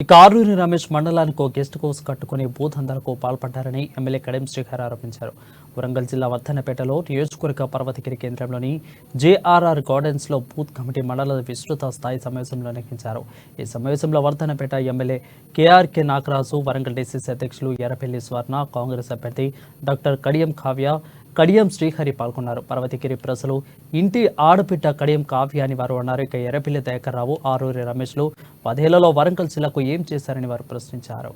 కారూరి రమేష్ మండలానికి guest house కట్టుకుని భూదందాలకు పాల్పడ్డారని ఎమ్మెల్యే కడియం శ్రీహరి ఆరోపించారు. వరంగల్ జిల్లా వర్ధన్నపేటలో నియోజకవర్గ పర్వతగిరి కేంద్రంలోని జేఆర్ఆర్ గార్డెన్స్ లో బూత్ కమిటీ మండల విస్తృత స్థాయి సమావేశంలో నిర్వహించారు. ఈ సమావేశంలో Wardhannapet MLA KRK Nagaraju, Warangal DCC అధ్యక్షులు ఎర్రపల్లి స్వర్ణ, కాంగ్రెస్ అభ్యర్థి డాక్టర్ కడియం కావ్య, కడియం శ్రీహరి పాల్గొన్నారు. పర్వతగిరి ప్రజలు ఇంటి ఆడపిట్ట కడియం కావ్య అని వారు అన్నారు. ఇక ఎర్రపల్లి దయాకర్ రావు, ఆరూరి రమేష్లు 10 ఏళ్లలో వరంగల్ జిల్లాకు ఏం చేశారని వారు ప్రశ్నించారు.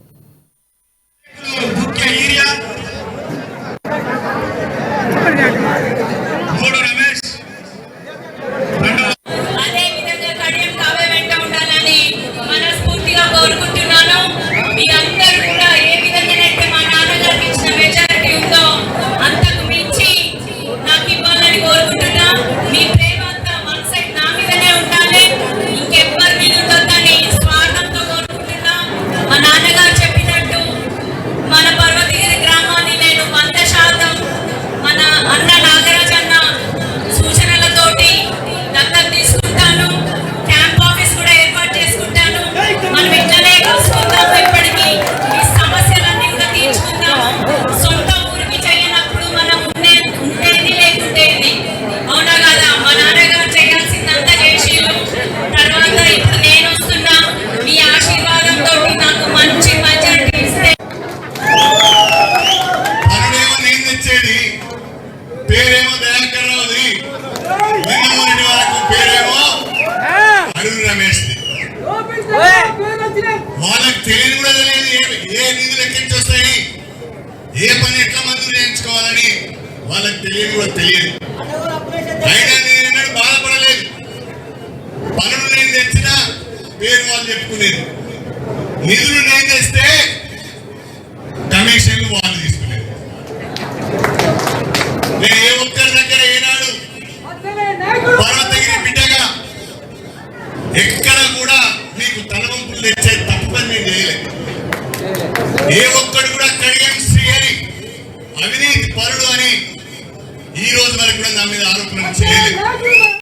వాళ్ళకి తెలియదు కూడా తెలియదు ఏ నిధులు ఎక్కడికి వస్తాయి, ఏ పని ఎట్లా మంజూరు చేయించుకోవాలని వాళ్ళకి తెలియదు కూడా తెలియదు. అయినా నేను ఎన్నడూ బాధపడలేదు. పనులు నేను తెచ్చినా పేరు వాళ్ళు చెప్పుకునేది, నిధులు నేను తెస్తే కమిషన్లు వాళ్ళు తీసుకునేది. నేను ఏ ఒక్కరి దగ్గర ఏనాడు పర్వతగిరి బిడ్డగా ఎక్కడ కూడా మీకు తలవంపులు తెచ్చే తప్పని నేను చేయలేదు. ఏ ఒక్కడు